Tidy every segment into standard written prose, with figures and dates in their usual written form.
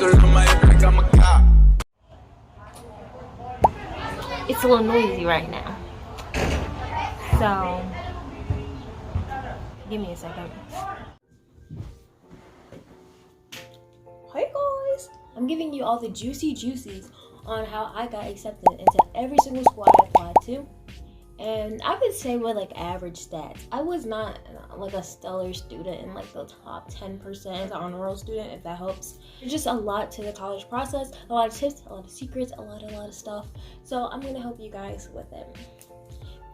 It's a little noisy right now. So, give me a second. Hey guys! I'm giving you all the juicy juicies on how I got accepted into every single school I applied to. And I would say with like average stats. I was not like a stellar student in like the top 10% as an honor roll student, if that helps. There's just a lot to the college process, a lot of tips, a lot of secrets, a lot of stuff. So I'm gonna help you guys with it.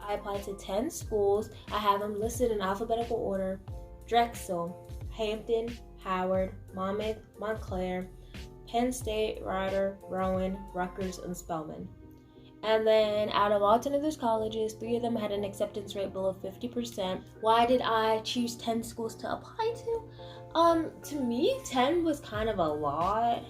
I applied to 10 schools. I have them listed in alphabetical order: Drexel, Hampton, Howard, Monmouth, Montclair, Penn State, Rider, Rowan, Rutgers, and Spelman. And then out of all 10 of those colleges, 3 of them had an acceptance rate below 50%. Why did I choose 10 schools to apply to? To me, 10 was kind of a lot.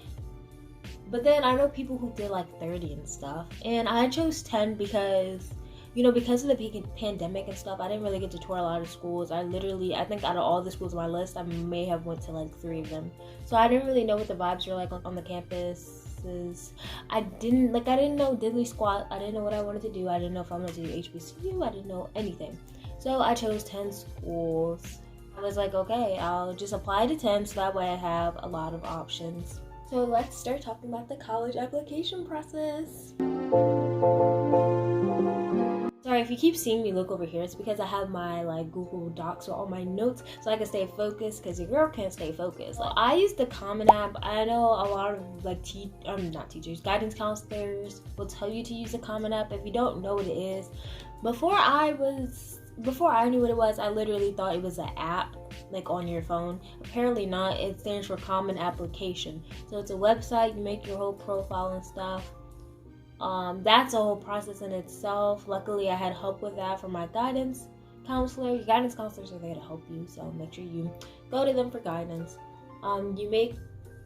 But then I know people who did like 30 and stuff. And I chose 10 because, because of the pandemic and stuff, I didn't really get to tour a lot of schools. I think out of all the schools on my list, I may have went to like 3 of them. So I didn't really know what the vibes were like on the campus. I didn't know diddly squat. I didn't know what I wanted to do. I didn't know if I wanted to do HBCU. I didn't know anything. So I chose 10 schools. I was like, okay, I'll just apply to 10 so that way I have a lot of options. So let's start talking about the college application process. Sorry, if you keep seeing me look over here, it's because I have my like Google Docs with all my notes so I can stay focused, because your girl can't stay focused. Like, I use the Common App. I know a lot of like not teachers, guidance counselors will tell you to use the Common App if you don't know what it is. Before I knew what it was, I literally thought it was an app like on your phone. Apparently not. It stands for Common Application. So it's a website, you make your whole profile and stuff. That's a whole process in itself. Luckily, I had help with that from my guidance counselor. Your guidance counselors are there to help you, so make sure you go to them for guidance. You make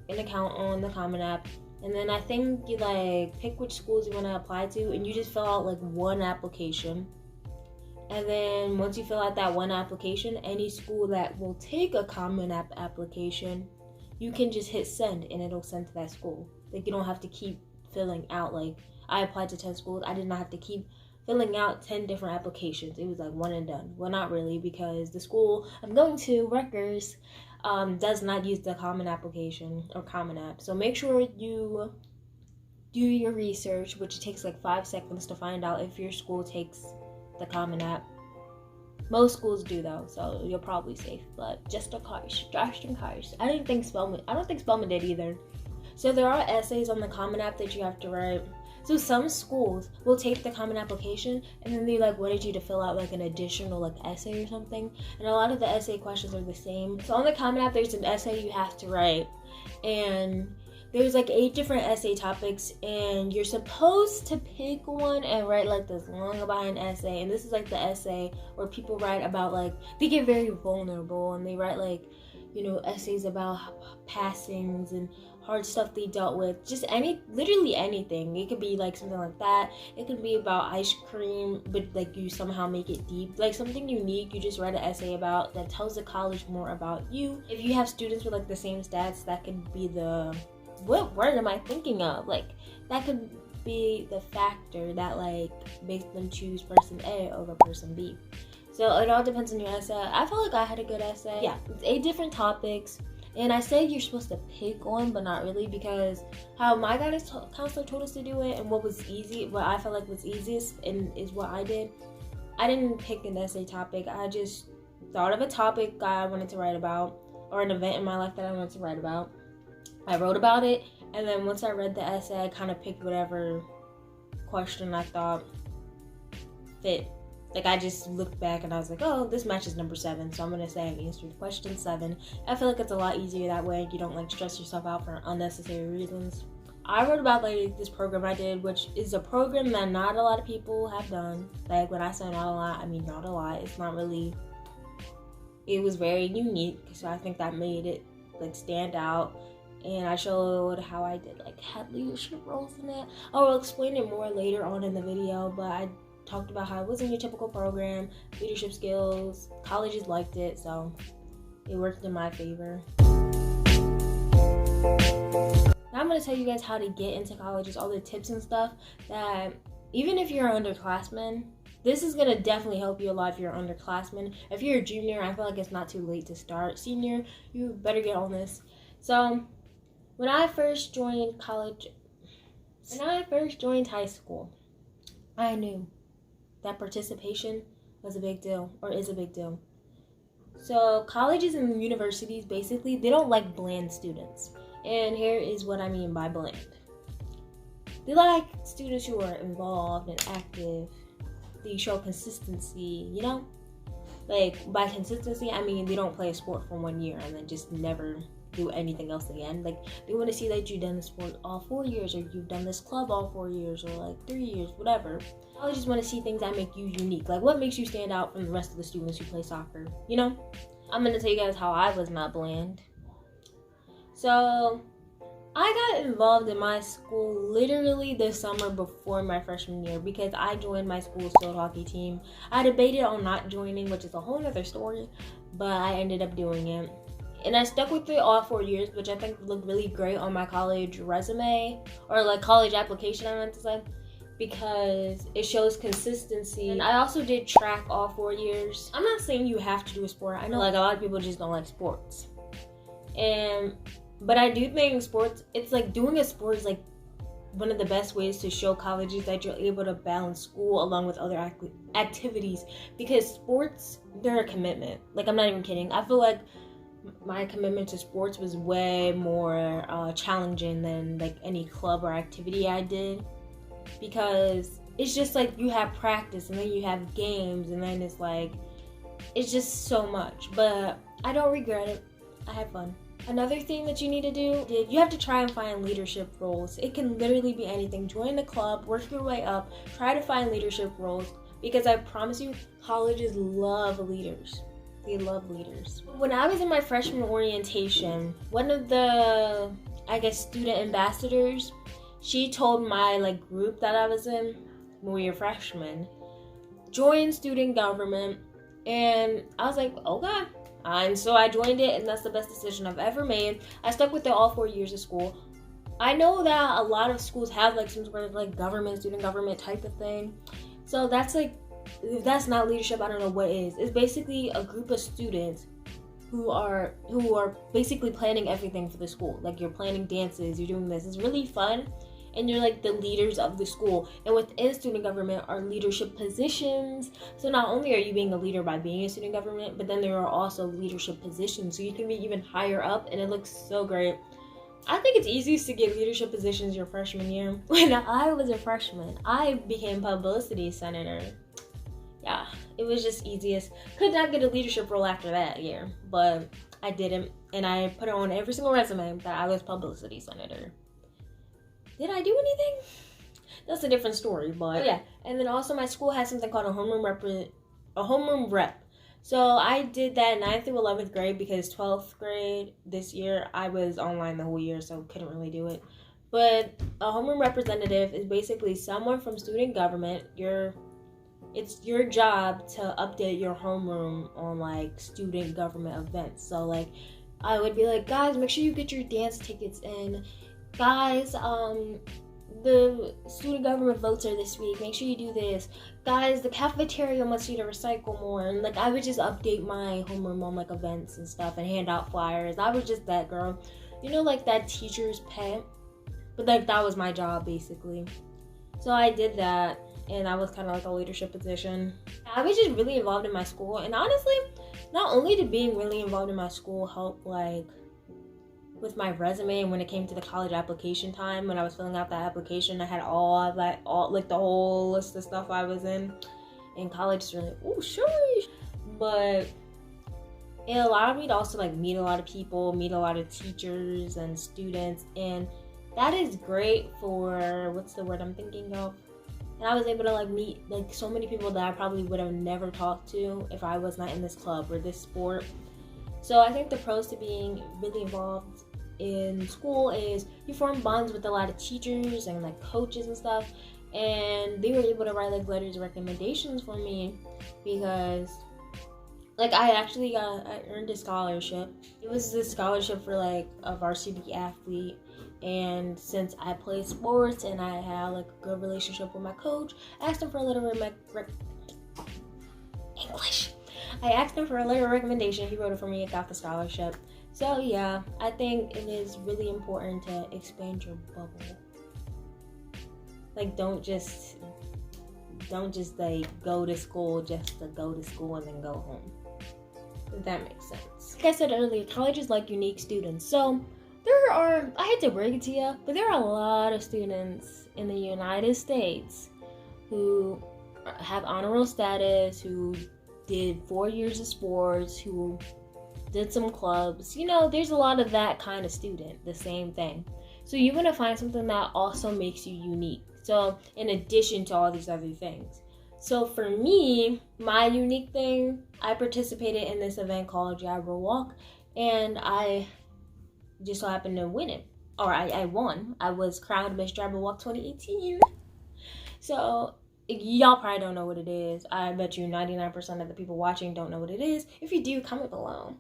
an account on the Common App, and then I think you like pick which schools you want to apply to, and you just fill out like one application. And then once you fill out that one application, any school that will take a Common App application, you can just hit send, and it'll send to that school. Like, you don't have to keep filling out like. I applied to 10 schools. I did not have to keep filling out 10 different applications. It was like one and done. Well, not really, because the school I'm going to, Rutgers, does not use the Common Application or Common App. So make sure you do your research, which takes like 5 seconds to find out if your school takes the Common App. Most schools do though, so you're probably safe. But just in case. I don't think Spelman did either. So there are essays on the Common App that you have to write. So some schools will take the Common Application and then they like wanted you to fill out like an additional like essay or something. And a lot of the essay questions are the same. So on the Common App, there's an essay you have to write. And there's like 8 different essay topics, and you're supposed to pick one and write like this long behind essay. And this is like the essay where people write about like, they get very vulnerable and they write like, essays about passings and hard stuff they dealt with. Just literally anything. It could be like something like that. It could be about ice cream, but like you somehow make it deep. Like something unique you just write an essay about that tells the college more about you. If you have students with like the same stats, that could be what word am I thinking of? Like, that could be the factor that like makes them choose person A over person B. So it all depends on your essay. I felt like I had a good essay. Yeah, it's 8 different topics. And I said you're supposed to pick one, but not really, because how my guidance counselor told us to do it and what I felt like was easiest and is what I did. I didn't pick an essay topic. I just thought of a topic I wanted to write about, or an event in my life that I wanted to write about. I wrote about it, and then once I read the essay, I kind of picked whatever question I thought fit. Like, I just looked back and I was like, oh, this matches number 7, so I'm going to say I answered question 7. I feel like it's a lot easier that way. You don't, like, stress yourself out for unnecessary reasons. I wrote about, like, this program I did, which is a program that not a lot of people have done. Like, when I say not a lot, I mean not a lot. It's not really... It was very unique, so I think that made it, like, stand out. And I showed how I did, like, had leadership roles in it. I will explain it more later on in the video, but I talked about how it wasn't your typical program, leadership skills, colleges liked it, so it worked in my favor. Now I'm going to tell you guys how to get into colleges, all the tips and stuff that even if you're an underclassman, this is going to definitely help you a lot if you're an underclassman. If you're a junior, I feel like it's not too late to start. Senior, you better get on this. So when I first joined high school, I knew that participation was a big deal, or is a big deal. So colleges and universities, basically, they don't like bland students. And here is what I mean by bland. They like students who are involved and active. They show consistency, you know? Like, by consistency, I mean they don't play a sport for 1 year and then just never do anything else again. Like, they want to see that you've done the sport all 4 years, or you've done this club all 4 years, or like 3 years, whatever. I just want to see things that make you unique. Like, what makes you stand out from the rest of the students who play soccer, you know? I'm going to tell you guys how I was not bland. So I got involved in my school literally the summer before my freshman year because I joined my school's field hockey team. I debated on not joining, which is a whole other story, but I ended up doing it. And I stuck with it all 4 years, which I think looked really great on my college resume, or like college application, I meant to say, because it shows consistency. And I also did track all 4 years. I'm not saying you have to do a sport. I know like a lot of people just don't like sports. But I do think sports, it's like doing a sport is like one of the best ways to show colleges that you're able to balance school along with other activities, because sports, they're a commitment. Like, I'm not even kidding. I feel like my commitment to sports was way more challenging than like any club or activity I did, because it's just like you have practice and then you have games and then it's just so much. But I don't regret it. I had fun. Another thing that you need to do, you have to try and find leadership roles. It can literally be anything. Join the club, work your way up, try to find leadership roles, because I promise you, colleges love leaders. They love leaders. When I was in my freshman orientation, one of the, student ambassadors, she told my group that I was in when we were freshmen, join student government. And I was like, okay. And so I joined it, and that's the best decision I've ever made. I stuck with it all 4 years of school. I know that a lot of schools have some sort of government, student government type of thing. So that's if that's not leadership, I don't know what is. It's basically a group of students who are basically planning everything for the school. Like, you're planning dances, you're doing this. It's really fun. And you're the leaders of the school. And within student government are leadership positions. So not only are you being a leader by being in student government, but then there are also leadership positions. So you can be even higher up, and it looks so great. I think it's easiest to get leadership positions your freshman year. When I was a freshman, I became publicity senator. Yeah, it was just easiest. Could not get a leadership role after that year, but I didn't. And I put it on every single resume that I was publicity senator. Did I do anything? That's a different story, but yeah. And then also my school has something called a homeroom rep. So I did that 9th through 11th grade, because 12th grade this year, I was online the whole year, so couldn't really do it. But a homeroom representative is basically someone from student government. It's your job to update your homeroom on student government events. So I would be like, guys, make sure you get your dance tickets in. Guys, the student government votes are this week. Make sure you do this. Guys, the cafeteria wants you to recycle more. And I would just update my homeroom on events and stuff and hand out flyers. I was just that girl. You know, that teacher's pet? But that was my job, basically. So I did that, and I was kind of a leadership position. I was just really involved in my school. And honestly, not only did being really involved in my school help with my resume, and when it came to the college application time, when I was filling out that application, I had all the whole list of stuff I was in college. Is really, oh, sure. But it allowed me to also meet a lot of people, meet a lot of teachers and students, and that is great for, what's the word I'm thinking of? And I was able to meet so many people that I probably would have never talked to if I was not in this club or this sport. So I think the pros to being really involved in school is you form bonds with a lot of teachers and coaches and stuff, and they were able to write letters of recommendations for me, because Like, I earned a scholarship. It was a scholarship for like a varsity athlete. And since I played sports and I had like a good relationship with my coach, I asked him for a little English. I asked him for a little recommendation. He wrote it for me and got the scholarship. So yeah, I think it is really important to expand your bubble. Like, don't just like go to school just to go to school and then go home. If that makes sense. Like I said earlier, college is like unique students. So I hate to break it to you, but there are a lot of students in the United States who have honor roll status, who did 4 years of sports, who did some clubs. You know, there's a lot of that kind of student, the same thing. So you want to find something that also makes you unique. So in addition to all these other things. So for me, my unique thing, I participated in this event called Jabberwock Walk, and I just so happened to win it. Or I won. I was crowned Miss Jabberwock 2018. So y'all probably don't know what it is. I bet you 99% of the people watching don't know what it is. If you do, comment below.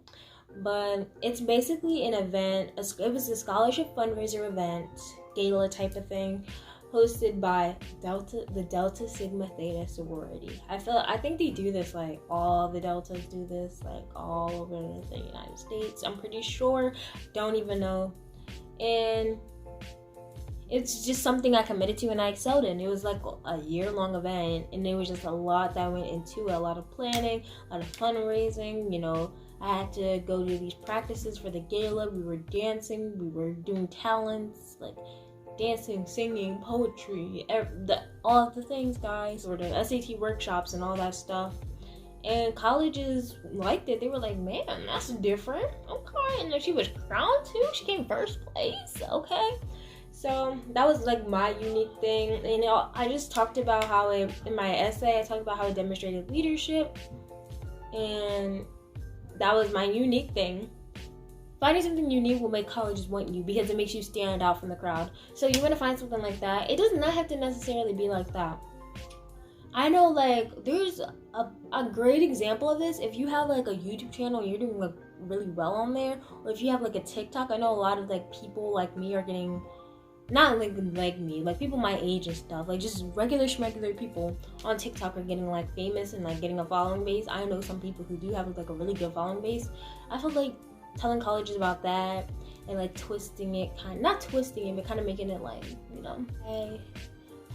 But it's basically an event. It was a scholarship fundraiser event, gala type of thing, hosted by the Delta Sigma Theta sorority. I think they do this, like all the Deltas do this, like all over the United States. I'm pretty sure. Don't even know. And it's just something I committed to and I excelled in. It was like a year-long event, and there was just a lot that went into it. A lot of planning, a lot of fundraising. You know, I had to go to these practices for the gala. We were dancing. We were doing talents, like dancing, singing, poetry, all of the things, guys, or the SAT workshops and all that stuff. And colleges liked it. They were like, man, that's different. Okay. And then she was crowned too. She came first place. Okay. So that was like my unique thing. And you know, I just talked about how in my essay, I talked about how I demonstrated leadership. And that was my unique thing. Finding something unique will make colleges want you because it makes you stand out from the crowd. So you want to find something like that. It does not have to necessarily be like that. I know, like, there's a great example of this. If you have like a YouTube channel and you're doing like really well on there, or if you have like a TikTok, I know a lot of like people like me are getting, not like me, like people my age and stuff, like just regular people on TikTok are getting like famous and like getting a following base. I know some people who do have like a really good following base. I feel like telling colleges about that and like twisting it, not twisting it, but kind of making it like, you know, I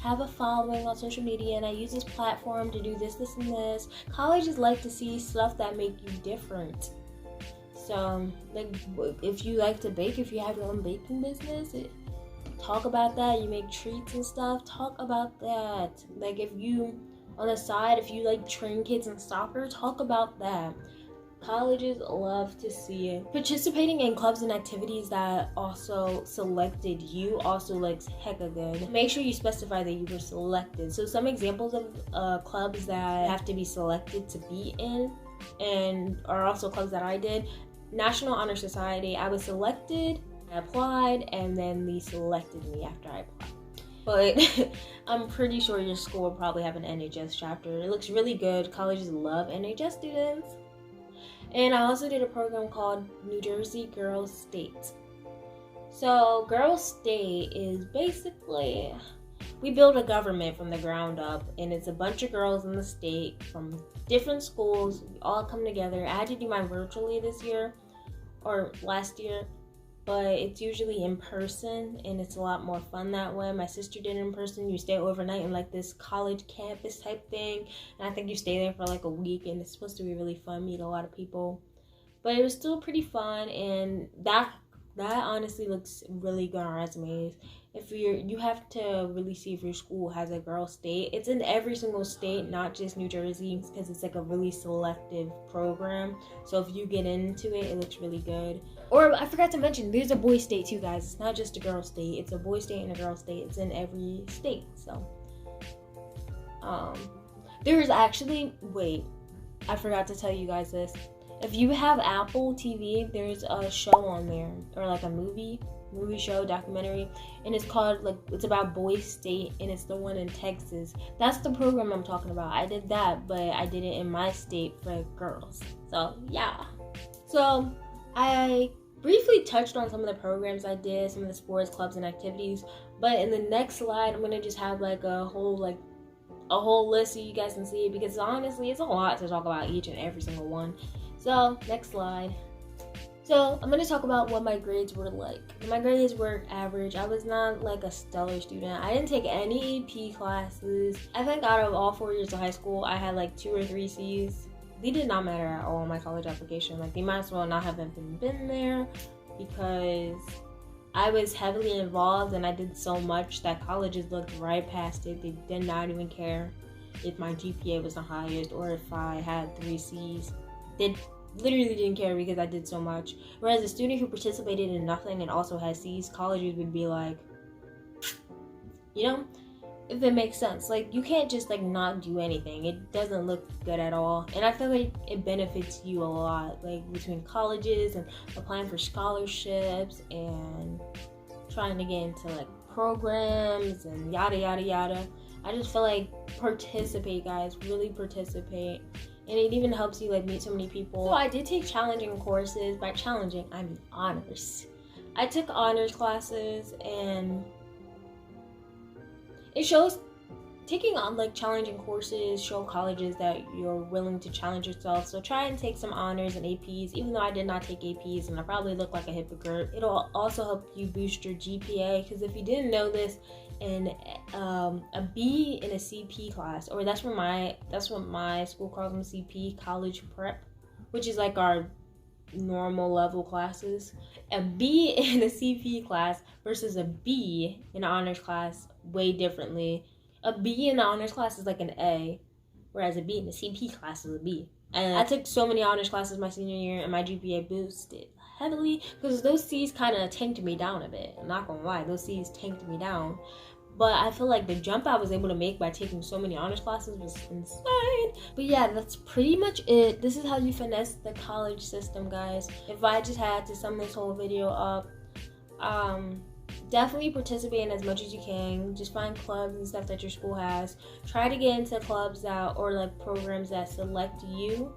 have a following on social media and I use this platform to do this, and this. Colleges like to see stuff that make you different. So like if you like to bake, if you have your own baking business, talk about that. You make treats and stuff, talk about that. Like if you, on the side, if you like train kids in soccer, talk about that. Colleges love to see it. Participating in clubs and activities that also selected you also looks hecka good. Make sure you specify that you were selected. So some examples of clubs that have to be selected to be in and are also clubs that I did. National Honor Society, I was selected, I applied, and then they selected me after I applied. But I'm pretty sure your school will probably have an NHS chapter. It looks really good. Colleges love NHS students. And I also did a program called New Jersey Girls State. So Girls State is basically, we build a government from the ground up, and it's a bunch of girls in the state from different schools. We all come together. I had to do mine virtually this year, or last year, but it's usually in person, and it's a lot more fun that way. My sister did it in person. You stay overnight in like this college campus type thing, and I think you stay there for like a week, and it's supposed to be really fun, meet a lot of people. But it was still pretty fun, and that honestly looks really good on resumes. If you have to really see if your school has a girl state. It's in every single state, not just New Jersey, because it's like a really selective program. So if you get into it, it looks really good. Or I forgot to mention, there's a boy state too, guys. It's not just a girl state. It's a boy state and a girl state. It's in every state. So there's actually, wait, I forgot to tell you guys this. If you have Apple TV, there's a show on there, or like a movie. movie show, documentary, and it's called, like, it's about Boys State, and it's the one in Texas. That's the program I'm talking about. I did that, but I did it in my state for girls. So yeah. So I briefly touched on some of the programs I did, some of the sports, clubs, and activities, but in the next slide I'm gonna just have like a whole list so you guys can see it, because honestly it's a lot to talk about each and every single one. So next slide. So I'm going to talk about what my grades were like. My grades were average. I was not like a stellar student. I didn't take any AP classes. I think out of all 4 years of high school, I had like 2 or 3 C's. They did not matter at all in my college application. Like, they might as well not have even been there, because I was heavily involved and I did so much that colleges looked right past it. They did not even care if my GPA was the highest or if I had 3 C's. They literally didn't care because I did so much. Whereas a student who participated in nothing and also has C's, colleges would be like, you know, if it makes sense. Like, you can't just like not do anything. It doesn't look good at all. And I feel like it benefits you a lot, like between colleges and applying for scholarships and trying to get into like programs and yada yada yada. I just feel like participate, guys. Really participate. And it even helps you like meet so many people. So I did take challenging courses. By challenging, I mean honors. I took honors classes, and it shows taking on like challenging courses show colleges that you're willing to challenge yourself. So try and take some honors and APs, even though I did not take APs and I probably look like a hypocrite. It'll also help you boost your GPA, because if you didn't know this, in a B in a CP class, or that's what my school calls them, CP, college prep, which is like our normal level classes. A B in a CP class versus a B in an honors class way differently. A B in the honors class is like an A, whereas a B in the CP class is a B. And I took so many honors classes my senior year, and my GPA boosted heavily, because those C's kind of tanked me down a bit. I'm not gonna lie, those C's tanked me down. But I feel like the jump I was able to make by taking so many honors classes was insane. But yeah, that's pretty much it. This is how you finesse the college system, guys. If I just had to sum this whole video up, definitely participate in as much as you can. Just find clubs and stuff that your school has. Try to get into clubs that, or like programs that select you,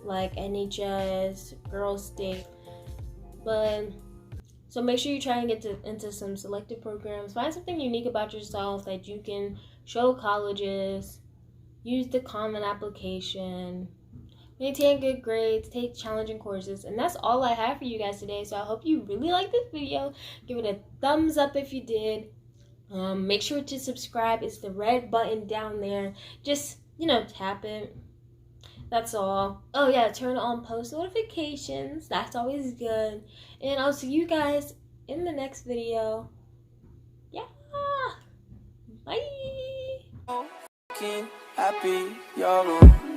like NHS, Girls State. So make sure you try and get into some selected programs. Find something unique about yourself that you can show colleges. Use the common application. Maintain good grades. Take challenging courses. And that's all I have for you guys today. So I hope you really liked this video. Give it a thumbs up if you did. Make sure to subscribe. It's the red button down there. Just, tap it. That's all. Oh yeah, turn on post notifications. That's always good. And I'll see you guys in the next video. Yeah. Bye. Happy, y'all.